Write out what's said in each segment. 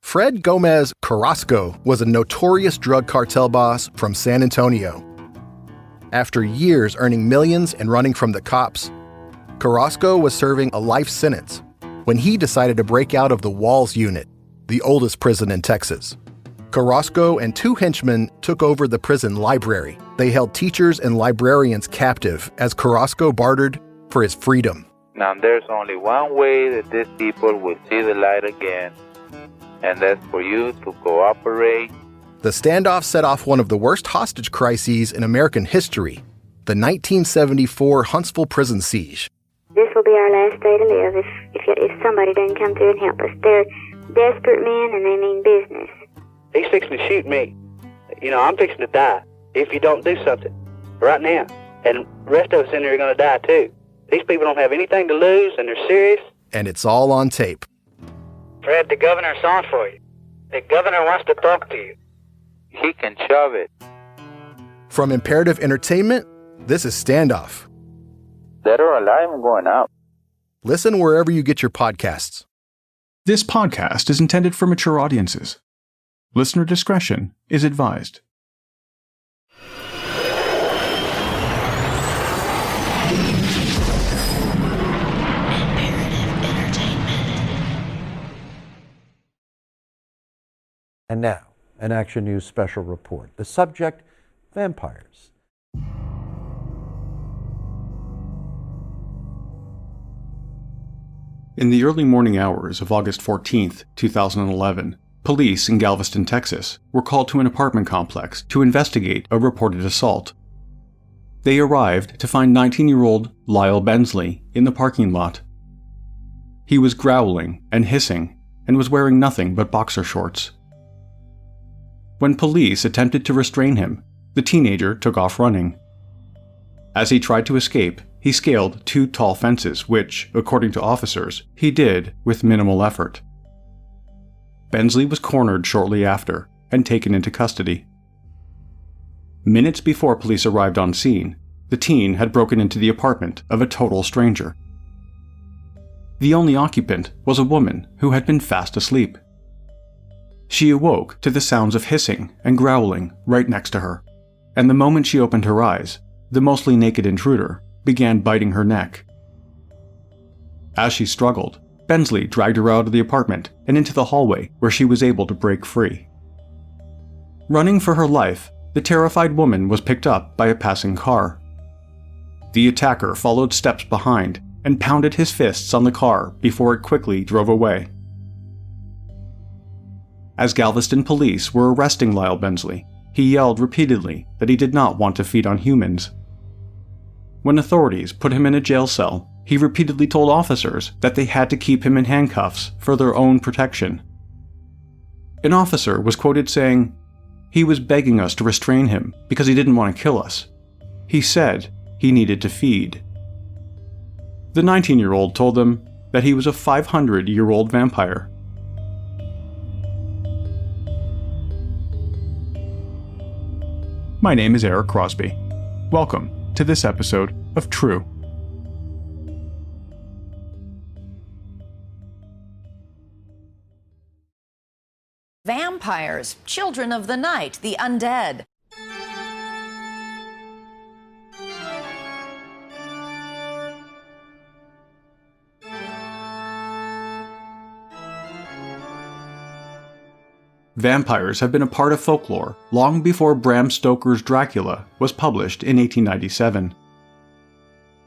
Fred Gomez Carrasco was a notorious drug cartel boss from San Antonio. After years earning millions and running from the cops, Carrasco was serving a life sentence when he decided to break out of the Walls Unit, the oldest prison in Texas. Carrasco and two henchmen took over the prison library. They held teachers and librarians captive as Carrasco bartered for his freedom. Now there's only one way that these people will see the light again, and that's for you to cooperate. The standoff set off one of the worst hostage crises in American history, the 1974 Huntsville prison siege. This will be our last day to live if somebody doesn't come through and help us. They're desperate men and they mean business. He's fixing to shoot me. I'm fixing to die if you don't do something right now. And the rest of us in there are going to die too. These people don't have anything to lose and they're serious. And it's all on tape. Fred, the governor's on for you. The governor wants to talk to you. He can shove it. From Imperative Entertainment, this is Standoff. Dead or alive, I'm going out. Listen wherever you get your podcasts. This podcast is intended for mature audiences. Listener discretion is advised. And now, an Action News special report. The subject, vampires. In the early morning hours of August 14th, 2011, police in Galveston, Texas, were called to an apartment complex to investigate a reported assault. They arrived to find 19-year-old Lyle Bensley in the parking lot. He was growling and hissing and was wearing nothing but boxer shorts. When police attempted to restrain him, the teenager took off running. As he tried to escape, he scaled two tall fences, which, according to officers, he did with minimal effort. Bensley was cornered shortly after and taken into custody. Minutes before police arrived on scene, the teen had broken into the apartment of a total stranger. The only occupant was a woman who had been fast asleep. She awoke to the sounds of hissing and growling right next to her, and the moment she opened her eyes, the mostly naked intruder began biting her neck. As she struggled, Bensley dragged her out of the apartment and into the hallway where she was able to break free. Running for her life, the terrified woman was picked up by a passing car. The attacker followed steps behind and pounded his fists on the car before it quickly drove away. As Galveston police were arresting Lyle Bensley, he yelled repeatedly that he did not want to feed on humans. When authorities put him in a jail cell, he repeatedly told officers that they had to keep him in handcuffs for their own protection. An officer was quoted saying, "He was begging us to restrain him because he didn't want to kill us. He said he needed to feed." The 19-year-old told them that he was a 500-year-old vampire. My name is Eric Crosby. Welcome to this episode of True. Vampires, children of the night, the undead. Vampires have been a part of folklore long before Bram Stoker's Dracula was published in 1897.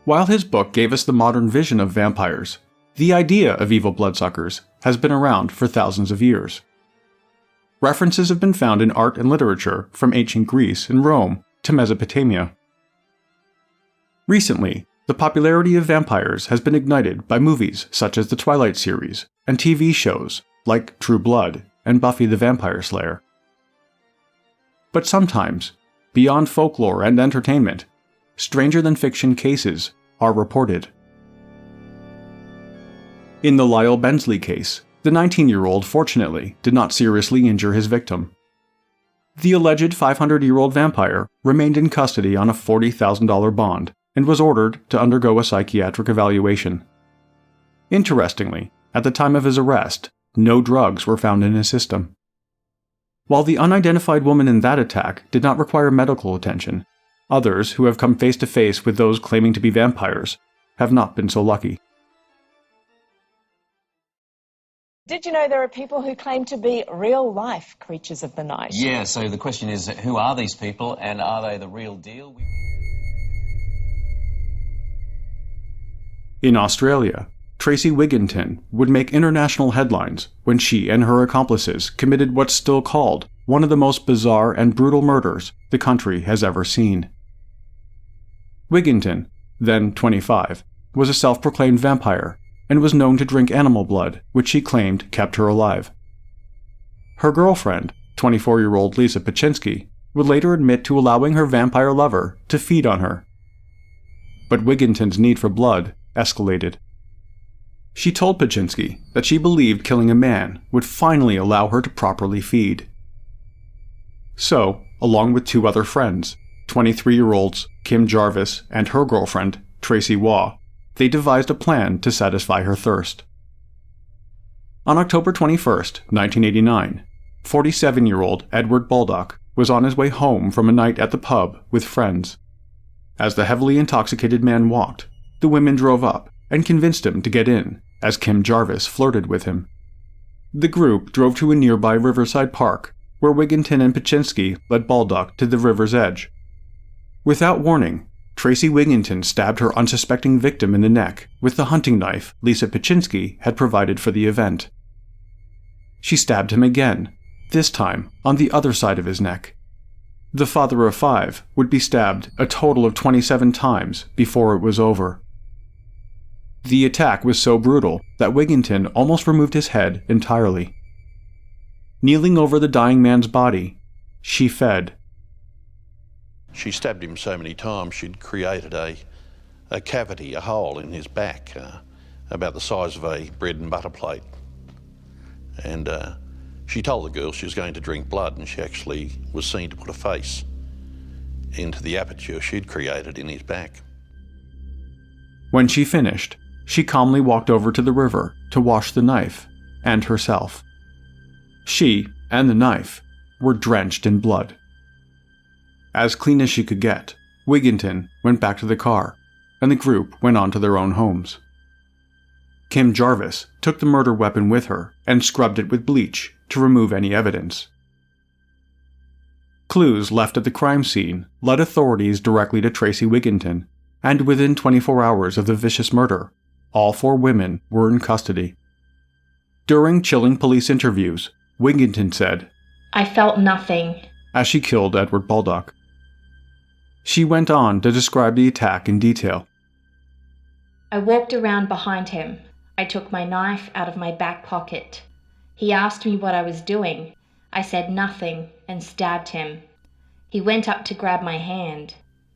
While his book gave us the modern vision of vampires, the idea of evil bloodsuckers has been around for thousands of years. References have been found in art and literature from ancient Greece and Rome to Mesopotamia. Recently, the popularity of vampires has been ignited by movies such as the Twilight series and TV shows like True Blood and Buffy the Vampire Slayer. But sometimes, beyond folklore and entertainment, stranger-than-fiction cases are reported. In the Lyle Bensley case, the 19-year-old fortunately did not seriously injure his victim. The alleged 500-year-old vampire remained in custody on a $40,000 bond and was ordered to undergo a psychiatric evaluation. Interestingly, at the time of his arrest, No drugs were found in his system. While the unidentified woman in that attack did not require medical attention, others who have come face to face with those claiming to be vampires have not been so lucky. Did you know there are people who claim to be real-life creatures of the night? Yeah, so the question is, who are these people and are they the real deal? In Australia, Tracy Wigginton would make international headlines when she and her accomplices committed what's still called one of the most bizarre and brutal murders the country has ever seen. Wigginton, then 25, was a self-proclaimed vampire and was known to drink animal blood, which she claimed kept her alive. Her girlfriend, 24-year-old Lisa Pachinski, would later admit to allowing her vampire lover to feed on her. But Wigginton's need for blood escalated. She told Pachinski that she believed killing a man would finally allow her to properly feed. So, along with two other friends, 23-year-olds Kim Jarvis and her girlfriend, Tracy Waugh, they devised a plan to satisfy her thirst. On October 21, 1989, 47-year-old Edward Baldock was on his way home from a night at the pub with friends. As the heavily intoxicated man walked, the women drove up and convinced him to get in, as Kim Jarvis flirted with him. The group drove to a nearby riverside park, where Wigginton and Pachinski led Baldock to the river's edge. Without warning, Tracy Wigginton stabbed her unsuspecting victim in the neck with the hunting knife Lisa Pachinski had provided for the event. She stabbed him again, this time on the other side of his neck. The father of 5 would be stabbed a total of 27 times before it was over. The attack was so brutal that Wigginton almost removed his head entirely. Kneeling over the dying man's body, she fed. She stabbed him so many times she'd created a cavity, a hole in his back, about the size of a bread and butter plate. And she told the girl she was going to drink blood, and she actually was seen to put a face into the aperture she'd created in his back. When she finished, she calmly walked over to the river to wash the knife and herself. She and the knife were drenched in blood. As clean as she could get, Wigginton went back to the car, and the group went on to their own homes. Kim Jarvis took the murder weapon with her and scrubbed it with bleach to remove any evidence. Clues left at the crime scene led authorities directly to Tracy Wigginton, and within 24 hours of the vicious murder, all 4 women were in custody. During chilling police interviews, Wigginton said, "I felt nothing," as she killed Edward Baldock. She went on to describe the attack in detail. "I walked around behind him. I took my knife out of my back pocket. He asked me what I was doing. I said nothing and stabbed him. He went up to grab my hand.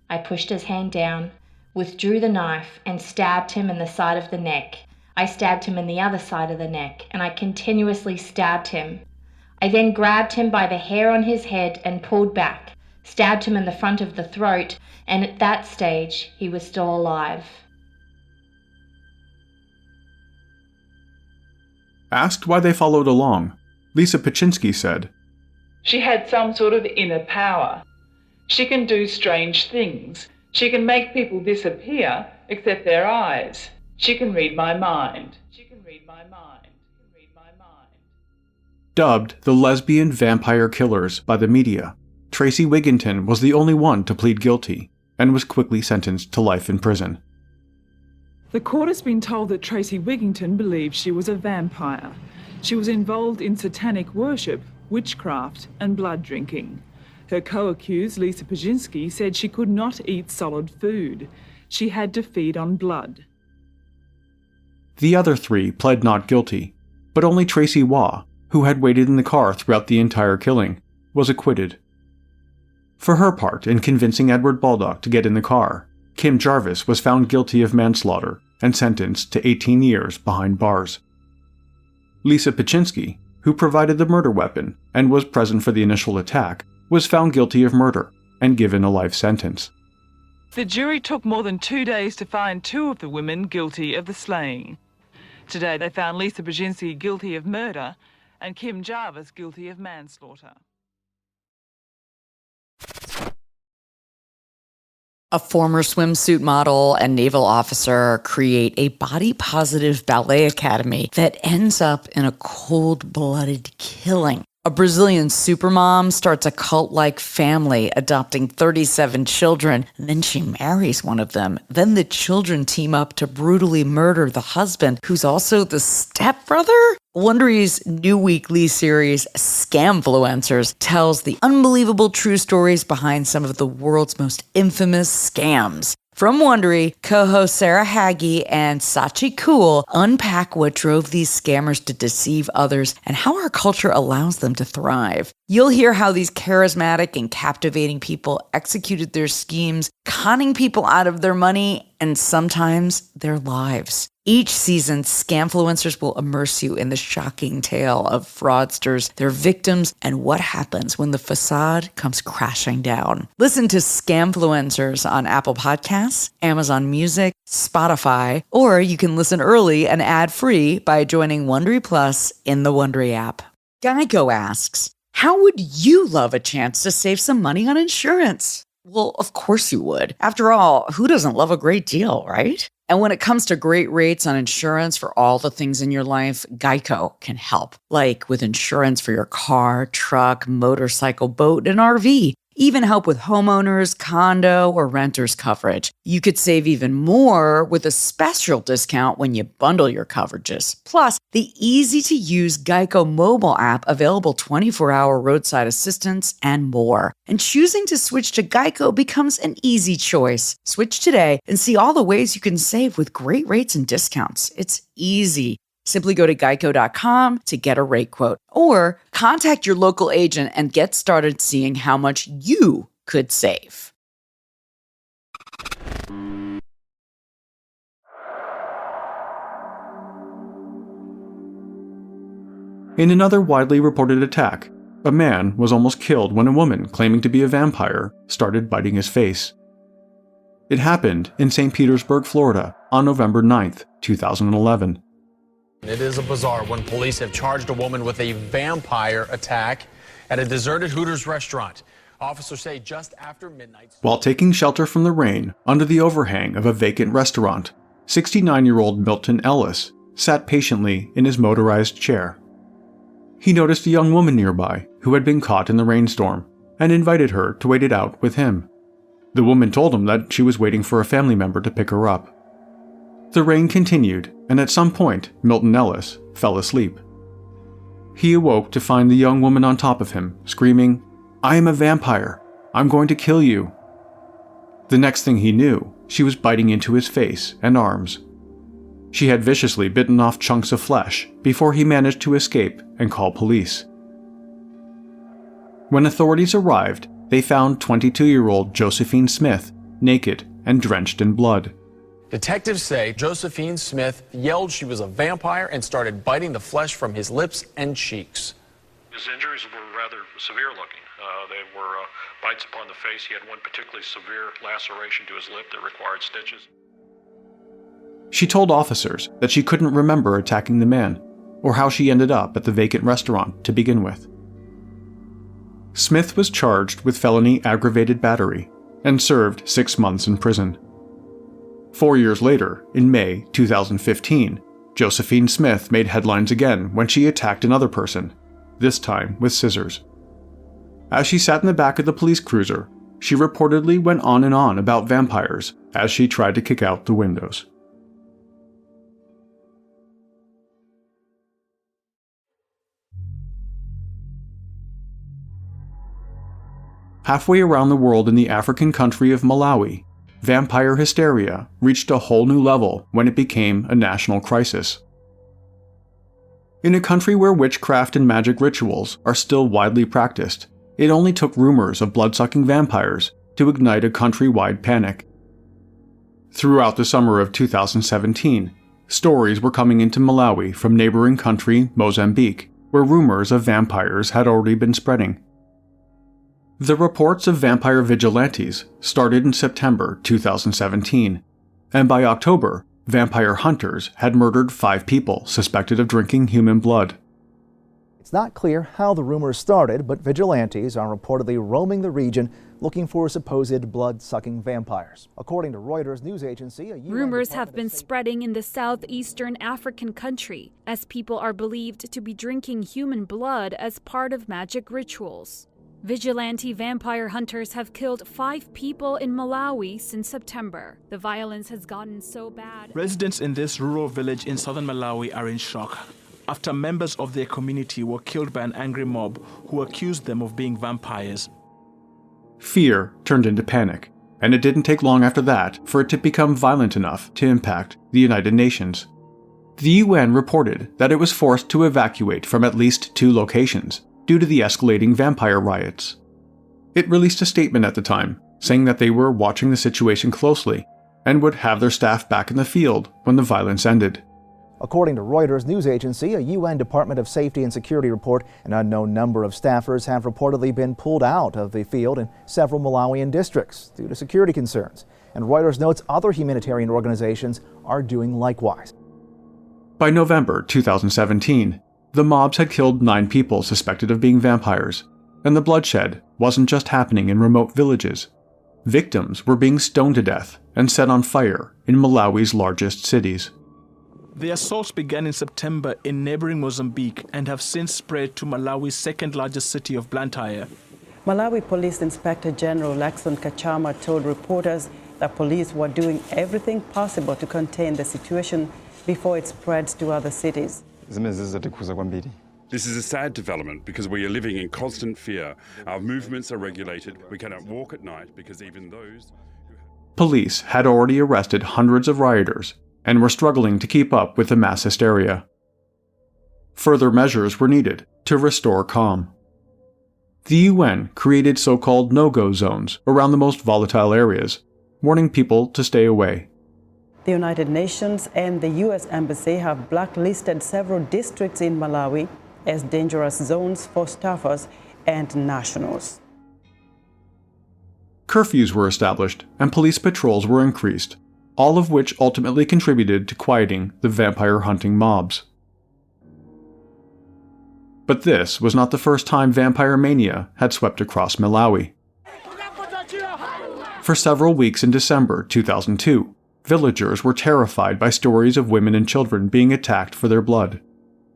I pushed his hand down, withdrew the knife and stabbed him in the side of the neck. I stabbed him in the other side of the neck, and I continuously stabbed him. I then grabbed him by the hair on his head and pulled back, stabbed him in the front of the throat, and at that stage he was still alive." Asked why they followed along, Lisa Pachinski said, "She had some sort of inner power. She can do strange things. She can make people disappear, except their eyes. She can read my mind. She can read my mind. She can read my mind." Dubbed the lesbian vampire killers by the media, Tracy Wigginton was the only one to plead guilty and was quickly sentenced to life in prison. The court has been told that Tracy Wigginton believed she was a vampire. She was involved in satanic worship, witchcraft and blood drinking. Her co-accused, Lisa Pachinski, said she could not eat solid food. She had to feed on blood. The other 3 pled not guilty, but only Tracy Waugh, who had waited in the car throughout the entire killing, was acquitted. For her part in convincing Edward Baldock to get in the car, Kim Jarvis was found guilty of manslaughter and sentenced to 18 years behind bars. Lisa Pachinski, who provided the murder weapon and was present for the initial attack, was found guilty of murder and given a life sentence. The jury took more than 2 days to find 2 of the women guilty of the slaying. Today they found Lisa Brzezinski guilty of murder and Kim Jarvis guilty of manslaughter. A former swimsuit model and naval officer create a body-positive ballet academy that ends up in a cold-blooded killing. A Brazilian supermom starts a cult-like family, adopting 37 children, and then she marries one of them. Then the children team up to brutally murder the husband, who's also the stepbrother? Wondery's new weekly series, Scamfluencers, tells the unbelievable true stories behind some of the world's most infamous scams. From Wondery, co-hosts Sarah Hagee and Sachi Cool unpack what drove these scammers to deceive others and how our culture allows them to thrive. You'll hear how these charismatic and captivating people executed their schemes, conning people out of their money and sometimes their lives. Each season, Scamfluencers will immerse you in the shocking tale of fraudsters, their victims, and what happens when the facade comes crashing down. Listen to Scamfluencers on Apple Podcasts, Amazon Music, Spotify, or you can listen early and ad-free by joining Wondery Plus in the Wondery app. Geico asks, how would you love a chance to save some money on insurance? Well, of course you would. After all, who doesn't love a great deal, right? And when it comes to great rates on insurance for all the things in your life, Geico can help. Like with insurance for your car, truck, motorcycle, boat, and RV. Even help with homeowners, condo, or renters coverage. You could save even more with a special discount when you bundle your coverages. Plus, the easy-to-use Geico mobile app available 24-hour roadside assistance and more. And choosing to switch to Geico becomes an easy choice. Switch today and see all the ways you can save with great rates and discounts. It's easy. Simply go to geico.com to get a rate quote or contact your local agent and get started seeing how much you could save. In another widely reported attack, a man was almost killed when a woman claiming to be a vampire started biting his face. It happened in St. Petersburg, Florida on November 9th, 2011. It is a bizarre when police have charged a woman with a vampire attack at a deserted Hooters restaurant. Officers say just after midnight. While taking shelter from the rain under the overhang of a vacant restaurant, 69-year-old Milton Ellis sat patiently in his motorized chair. He noticed a young woman nearby who had been caught in the rainstorm and invited her to wait it out with him. The woman told him that she was waiting for a family member to pick her up. The rain continued, and at some point, Milton Ellis fell asleep. He awoke to find the young woman on top of him, screaming, "I am a vampire. I'm going to kill you." The next thing he knew, she was biting into his face and arms. She had viciously bitten off chunks of flesh before he managed to escape and call police. When authorities arrived, they found 22-year-old Josephine Smith naked and drenched in blood. Detectives say Josephine Smith yelled she was a vampire and started biting the flesh from his lips and cheeks. His injuries were rather severe looking. They were bites upon the face. He had one particularly severe laceration to his lip that required stitches. She told officers that she couldn't remember attacking the man or how she ended up at the vacant restaurant to begin with. Smith was charged with felony aggravated battery and served 6 months in prison. 4 years later, in May 2015, Josephine Smith made headlines again when she attacked another person, this time with scissors. As she sat in the back of the police cruiser, she reportedly went on and on about vampires as she tried to kick out the windows. Halfway around the world in the African country of Malawi, vampire hysteria reached a whole new level when it became a national crisis. In a country where witchcraft and magic rituals are still widely practiced, it only took rumors of blood-sucking vampires to ignite a countrywide panic. Throughout the summer of 2017, stories were coming into Malawi from neighboring country Mozambique, where rumors of vampires had already been spreading. The reports of vampire vigilantes started in September 2017, and by October, vampire hunters had murdered 5 people suspected of drinking human blood. It's not clear how the rumors started, but vigilantes are reportedly roaming the region looking for supposed blood-sucking vampires. According to Reuters news agency, rumors have been spreading in the southeastern African country as people are believed to be drinking human blood as part of magic rituals. Vigilante vampire hunters have killed 5 people in Malawi since September. The violence has gotten so bad. Residents in this rural village in southern Malawi are in shock after members of their community were killed by an angry mob who accused them of being vampires. Fear turned into panic, and it didn't take long after that for it to become violent enough to impact the United Nations. The UN reported that it was forced to evacuate from at least 2 locations due to the escalating vampire riots. It released a statement at the time, saying that they were watching the situation closely and would have their staff back in the field when the violence ended. According to Reuters news agency, a UN Department of Safety and Security report, an unknown number of staffers have reportedly been pulled out of the field in several Malawian districts due to security concerns. And Reuters notes other humanitarian organizations are doing likewise. By November 2017, the mobs had killed 9 people suspected of being vampires, and the bloodshed wasn't just happening in remote villages. Victims were being stoned to death and set on fire in Malawi's largest cities. The assaults began in September in neighboring Mozambique and have since spread to Malawi's second-largest city of Blantyre. Malawi Police Inspector General Laxon Kachama told reporters that police were doing everything possible to contain the situation before it spreads to other cities. This is a sad development because we are living in constant fear. Our movements are regulated. We cannot walk at night because even those... Police had already arrested hundreds of rioters and were struggling to keep up with the mass hysteria. Further measures were needed to restore calm. The UN created so-called no-go zones around the most volatile areas, warning people to stay away. The United Nations and the U.S. Embassy have blacklisted several districts in Malawi as dangerous zones for staffers and nationals. Curfews were established and police patrols were increased, all of which ultimately contributed to quieting the vampire hunting mobs. But this was not the first time vampire mania had swept across Malawi. For several weeks in December 2002, villagers were terrified by stories of women and children being attacked for their blood.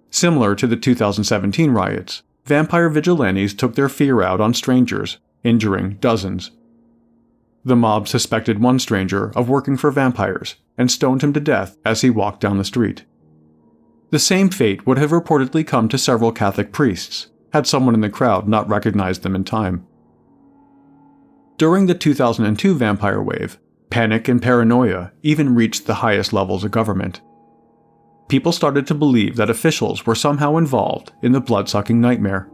Similar to the 2017 riots, vampire vigilantes took their fear out on strangers, injuring dozens. The mob suspected one stranger of working for vampires and stoned him to death as he walked down the street. The same fate would have reportedly come to several Catholic priests, had someone in the crowd not recognized them in time. During the 2002 vampire wave, panic and paranoia even reached the highest levels of government. People started to believe that officials were somehow involved in the blood-sucking nightmare.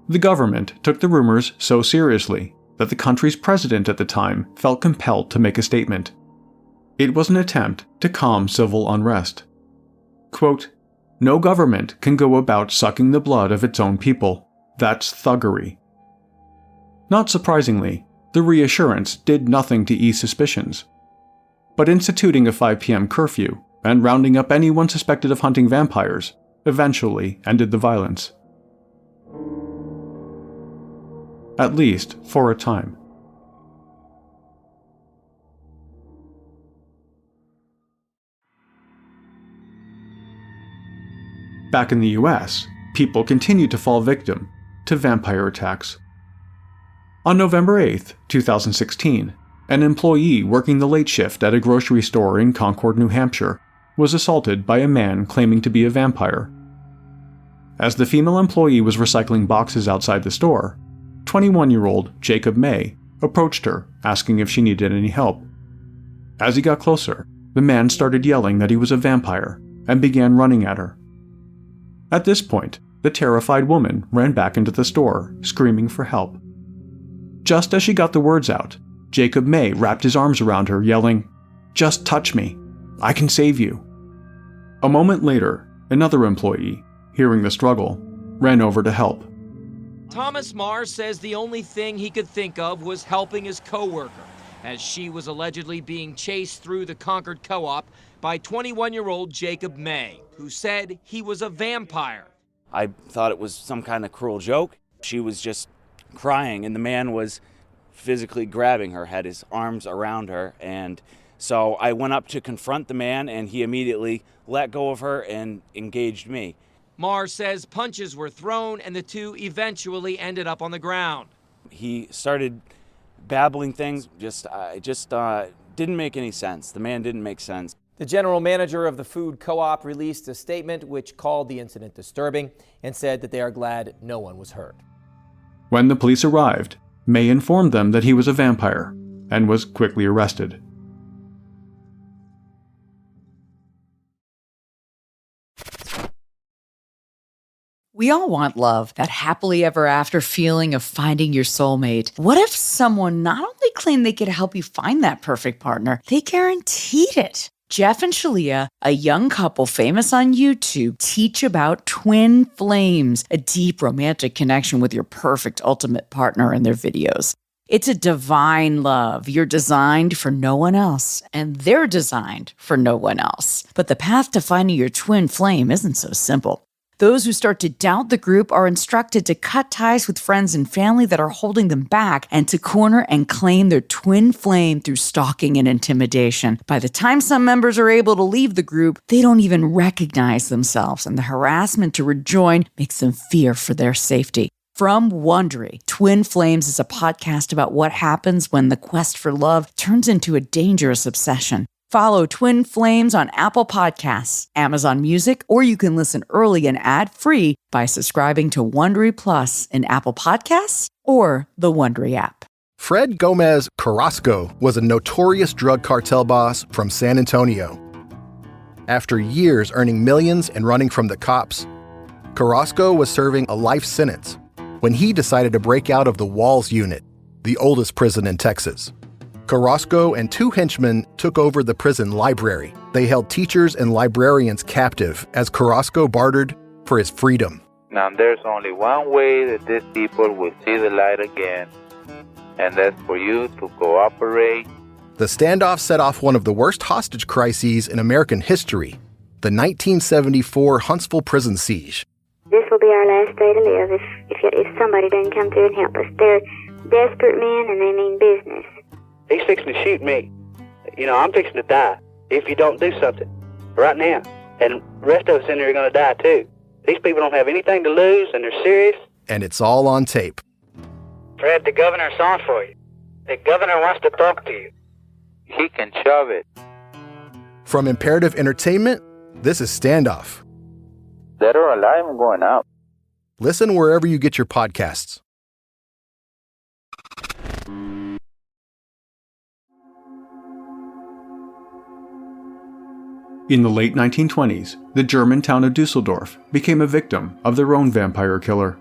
The government took the rumors so seriously that the country's president at the time felt compelled to make a statement. It was an attempt to calm civil unrest. Quote, "No government can go about sucking the blood of its own people. That's thuggery." Not surprisingly, the reassurance did nothing to ease suspicions. But instituting a 5 p.m. curfew and rounding up anyone suspected of hunting vampires eventually ended the violence. At least for a time. Back in the US, people continued to fall victim to vampire attacks. On November 8, 2016, an employee working the late shift at a grocery store in Concord, New Hampshire, was assaulted by a man claiming to be a vampire. As the female employee was recycling boxes outside the store, 21-year-old Jacob May approached her, asking if she needed any help. As he got closer, the man started yelling that he was a vampire and began running at her. At this point, the terrified woman ran back into the store, screaming for help. Just as she got the words out, Jacob May wrapped his arms around her, yelling, "Just touch me. I can save you." A moment later, another employee, hearing the struggle, ran over to help. Thomas Marr says the only thing he could think of was helping his coworker. as she was allegedly being chased through the Concord Co-op by 21-year-old Jacob May, who said he was a vampire. I thought it was some kind of cruel joke. She was just crying, and the man was physically grabbing her, had his arms around her, and so I went up to confront the man, and he immediately let go of her and engaged me. Marr says punches were thrown, and the two eventually ended up on the ground. He started babbling things, just didn't make any sense. The man didn't make sense. The general manager of the food co-op released a statement which called the incident disturbing and said that they are glad no one was hurt. When the police arrived, May informed them that he was a vampire and was quickly arrested. We all want love, that happily ever after feeling of finding your soulmate. What if someone not only claimed they could help you find that perfect partner, they guaranteed it? Jeff and Shalia, a young couple famous on YouTube, teach about twin flames, a deep romantic connection with your perfect ultimate partner in their videos. It's a divine love. You're designed for no one else, and they're designed for no one else. But the path to finding your twin flame isn't so simple. Those who start to doubt the group are instructed to cut ties with friends and family that are holding them back and to corner and claim their twin flame through stalking and intimidation. By the time some members are able to leave the group, they don't even recognize themselves, and the harassment to rejoin makes them fear for their safety. From Wondery, Twin Flames is a podcast about what happens when the quest for love turns into a dangerous obsession. Follow Twin Flames on Apple Podcasts, Amazon Music, or you can listen early and ad-free by subscribing to Wondery Plus in Apple Podcasts or the Wondery app. Fred Gomez Carrasco was a notorious drug cartel boss from San Antonio. After years earning millions and running from the cops, Carrasco was serving a life sentence when he decided to break out of the Walls Unit, the oldest prison in Texas. Carrasco and two henchmen took over the prison library. They held teachers and librarians captive as Carrasco bartered for his freedom. Now there's only one way that these people will see the light again, and that's for you to cooperate. The standoff set off one of the worst hostage crises in American history, the 1974 Huntsville prison siege. This will be our last day to live if somebody doesn't come through and help us. They're desperate men and they mean business. He's fixing to shoot me. You know, I'm fixing to die if you don't do something right now. And the rest of us in here are going to die too. These people don't have anything to lose and they're serious. And it's all on tape. Fred, the governor's on for you. The governor wants to talk to you. He can shove it. From Imperative Entertainment, this is Standoff. Dead or alive, I'm going out. Listen wherever you get your podcasts. In the late 1920s, the German town of Dusseldorf became a victim of their own vampire killer.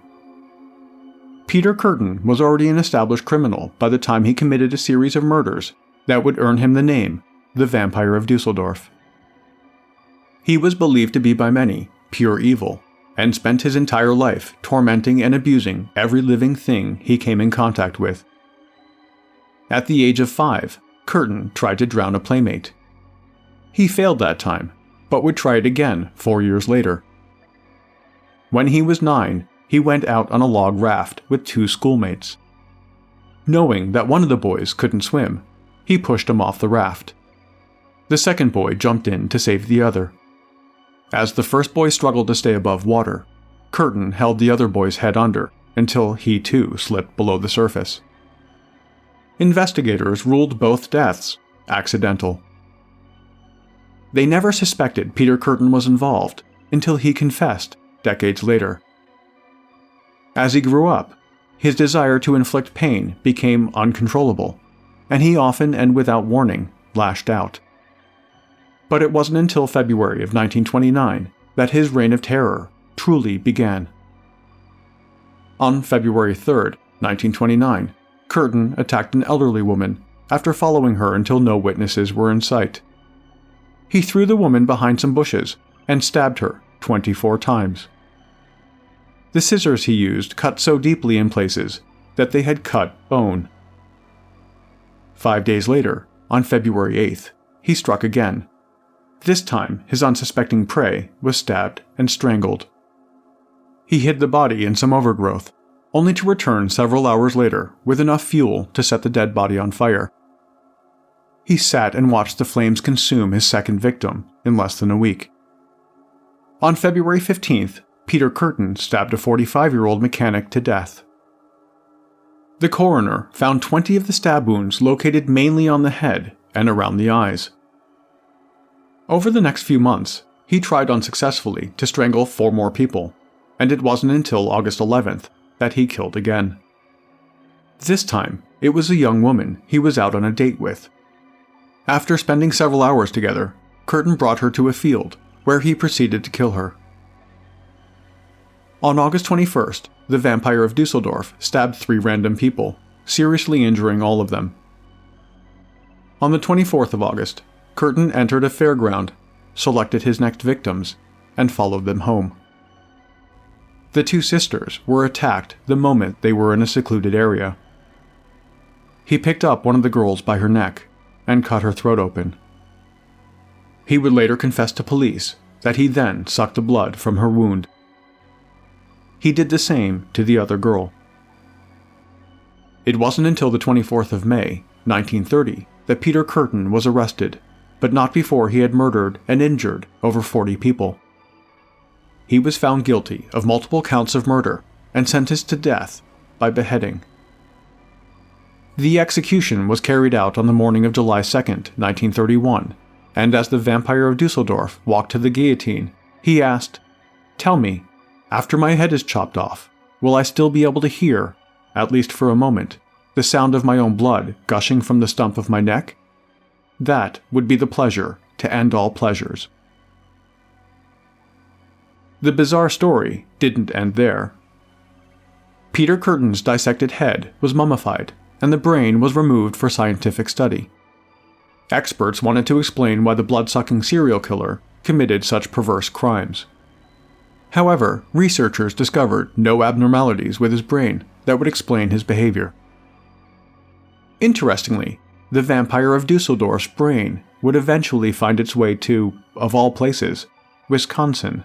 Peter Curtin was already an established criminal by the time he committed a series of murders that would earn him the name, the Vampire of Dusseldorf. He was believed to be by many pure evil, and spent his entire life tormenting and abusing every living thing he came in contact with. At the age of 5, Curtin tried to drown a playmate. He failed that time, but would try it again 4 years later. When he was 9, he went out on a log raft with 2 schoolmates. Knowing that one of the boys couldn't swim, he pushed him off the raft. The second boy jumped in to save the other. As the first boy struggled to stay above water, Curtin held the other boy's head under until he too slipped below the surface. Investigators ruled both deaths accidental. They never suspected Peter Curtin was involved until he confessed decades later. As he grew up, his desire to inflict pain became uncontrollable, and he often and without warning lashed out. But it wasn't until February of 1929 that his reign of terror truly began. On February 3, 1929, Curtin attacked an elderly woman after following her until no witnesses were in sight. He threw the woman behind some bushes and stabbed her 24 times. The scissors he used cut so deeply in places that they had cut bone. 5 days later, on February 8th, he struck again. This time, his unsuspecting prey was stabbed and strangled. He hid the body in some overgrowth, only to return several hours later with enough fuel to set the dead body on fire. He sat and watched the flames consume his second victim in less than a week. On February 15th, Peter Curtin stabbed a 45-year-old mechanic to death. The coroner found 20 of the stab wounds located mainly on the head and around the eyes. Over the next few months, he tried unsuccessfully to strangle 4 more people, and it wasn't until August 11th that he killed again. This time, it was a young woman he was out on a date with. After spending several hours together, Curtin brought her to a field, where he proceeded to kill her. On August 21st, the vampire of Dusseldorf stabbed 3 random people, seriously injuring all of them. On the 24th of August, Curtin entered a fairground, selected his next victims, and followed them home. The 2 sisters were attacked the moment they were in a secluded area. He picked up one of the girls by her neck and cut her throat open. He would later confess to police that he then sucked the blood from her wound. He did the same to the other girl. It wasn't until the 24th of May, 1930, that Peter Curtin was arrested, but not before he had murdered and injured over 40 people. He was found guilty of multiple counts of murder and sentenced to death by beheading. The execution was carried out on the morning of July 2nd, 1931, and as the vampire of Dusseldorf walked to the guillotine, he asked, "Tell me, after my head is chopped off, will I still be able to hear, at least for a moment, the sound of my own blood gushing from the stump of my neck? That would be the pleasure to end all pleasures." The bizarre story didn't end there. Peter Curtin's dissected head was mummified, and the brain was removed for scientific study. Experts wanted to explain why the blood-sucking serial killer committed such perverse crimes. However, researchers discovered no abnormalities with his brain that would explain his behavior. Interestingly, the vampire of Dusseldorf's brain would eventually find its way to, of all places, Wisconsin.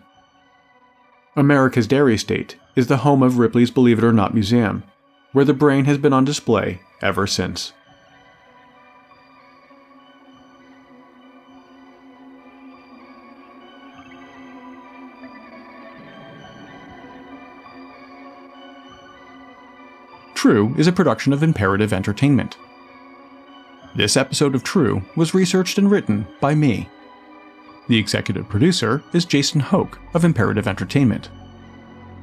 America's Dairy State is the home of Ripley's Believe It or Not Museum, where the brain has been on display ever since. True is a production of Imperative Entertainment. This episode of True was researched and written by me. The executive producer is Jason Hoke of Imperative Entertainment.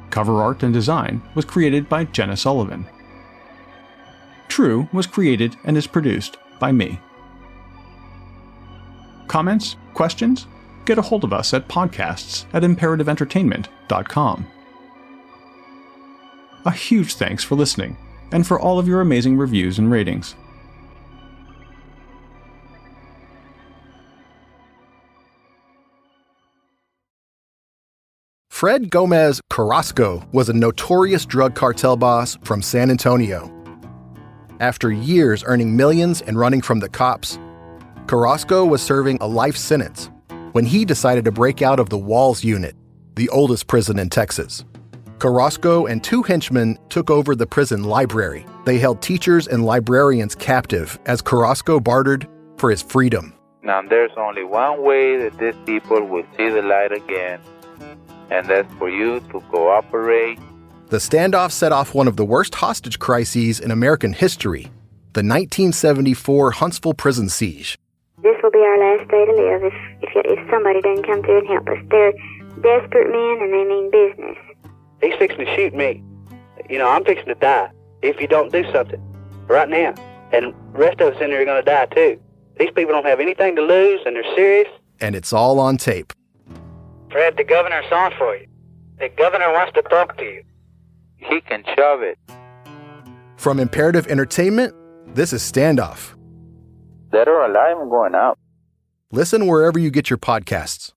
Cover art and design was created by Jenna Sullivan. True was created and is produced by me. Comments? Questions? Get a hold of us at podcasts@imperativeentertainment.com. A huge thanks for listening, and for all of your amazing reviews and ratings. Fred Gomez Carrasco was a notorious drug cartel boss from San Antonio. After years earning millions and running from the cops, Carrasco was serving a life sentence when he decided to break out of the Walls Unit, the oldest prison in Texas. Carrasco and 2 henchmen took over the prison library. They held teachers and librarians captive as Carrasco bartered for his freedom. Now there's only one way that these people will see the light again, and that's for you to cooperate. The standoff set off one of the worst hostage crises in American history, the 1974 Huntsville prison siege. This will be our last day to live if somebody doesn't come through and help us. They're desperate men and they mean business. He's fixing to shoot me. You know, I'm fixing to die if you don't do something right now. And the rest of us in here are going to die too. These people don't have anything to lose and they're serious. And it's all on tape. Fred, the governor's on for you. The governor wants to talk to you. He can shove it. From Imperative Entertainment, this is Standoff. Dead or alive, I'm going out. Listen wherever you get your podcasts.